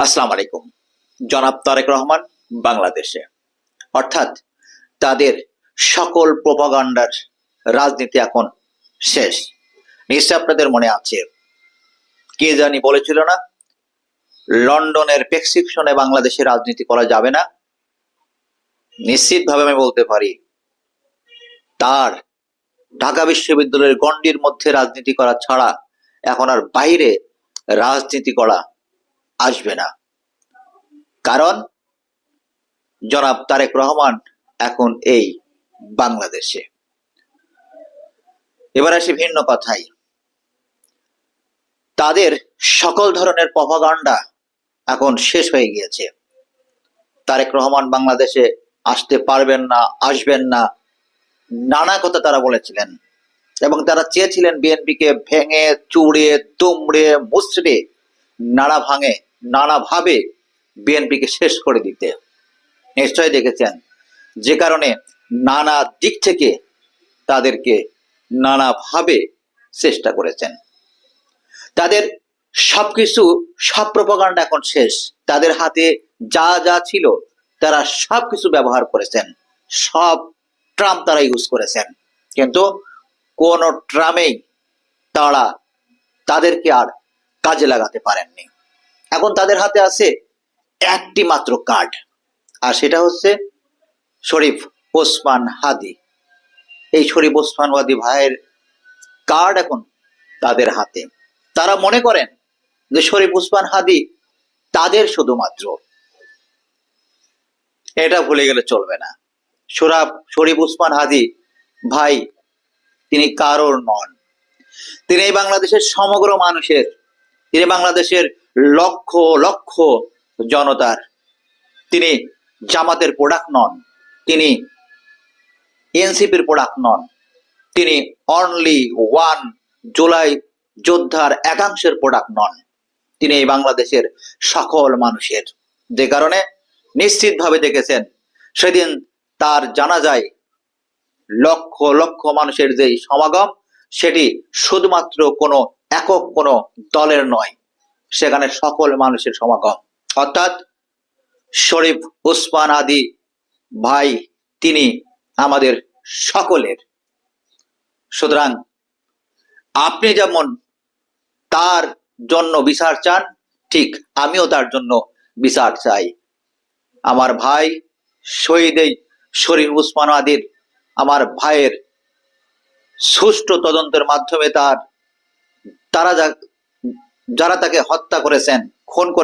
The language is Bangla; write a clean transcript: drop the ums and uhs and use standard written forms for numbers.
আসসালামু আলাইকুম। জনাব তারেক রহমান বাংলাদেশে, অর্থাৎ তাদের সকল প্রোপাগান্ডার রাজনীতি এখন শেষ। নিশ্চয় আপনাদের মনে আছে, কে জানি বলেছিল না, লন্ডনের প্রেসক্রিপশনে বাংলাদেশে রাজনীতি করা যাবে না। নিশ্চিতভাবে আমি বলতে পারি, তার ঢাকা বিশ্ববিদ্যালয়ের গণ্ডির মধ্যে রাজনীতি করা ছাড়া এখন আর বাইরে রাজনীতি করা আসবে না। কারণ জনাব তারেক রহমান এখন এই বাংলাদেশে। এবার আসি ভিন্ন কথায়, তাদের সকল ধরনের প্রপাগান্ডা এখন শেষ হয়ে গিয়েছে। তারেক রহমান বাংলাদেশে আসতে পারবেন না, আসবেন না, নানা কথা তারা বলেছিলেন এবং তারা চেয়েছিলেন বিএনপিকে ভেঙে চুড়ে দুমড়ে মুচড়ে নানাভাবে বিএনপিকে শেষ করে দিতে। নিশ্চয়ই দেখেছেন, যে কারণে নানা দিক থেকে তাদেরকে নানাভাবে চেষ্টা করেছেন। তাদের সব প্রপাগান্ডা এখন শেষ। তাদের হাতে যা যা ছিল তারা সবকিছু ব্যবহার করেছেন, সব ট্রাম তারা ইউজ করেছেন, কিন্তু কোন ট্রামেই তারা তাদেরকে আর কাজে লাগাতে পারেননি। এখন তাদের হাতে আছে একটি মাত্র কার্ড, আর সেটা হচ্ছে শরীফ ওসমান হাদি। এই শরীফ ওসমান হাদি ভাইয়ের কার্ড এখন তাদের হাতে। তারা মনে করেন যে শরীফ ওসমান হাদি তাদের শুধুমাত্র, এটা ভুলে গেলে চলবে না। শরীফ ওসমান হাদি ভাই তিনি কারোর নন, তিনি এই বাংলাদেশের সমগ্র মানুষের, তিনি বাংলাদেশের লক্ষ লক্ষ জনতার। তিনি জামাতের প্রোডাক্ট নন, তিনি এনসিপির প্রোডাক্ট নন, তিনি অনলি ওয়ান জুলাই যোদ্ধার একাংশের প্রোডাক্ট নন, তিনি এই বাংলাদেশের সকল মানুষের। যে কারণে নিশ্চিতভাবে দেখেছেন সেদিন তার জানাজায় লক্ষ লক্ষ মানুষের যে সমাগম, সেটি শুধুমাত্র কোনো একক কোনো দলের নয়, সেখানে সকল মানুষের সমাগম। অর্থাৎ শরীফ ওসমান হাদি ভাই তিনি আমাদের সকলের। সুতরাং আপনি যেমন তার জন্য বিচার চান, ঠিক আমিও তার জন্য বিচার চাই। আমার ভাই শহীদ শরীফ ওসমান হাদির, আমার ভাইয়ের সুষ্ঠু তদন্তের মাধ্যমে যারা তাকে হত্যা করেছেন, খুন করে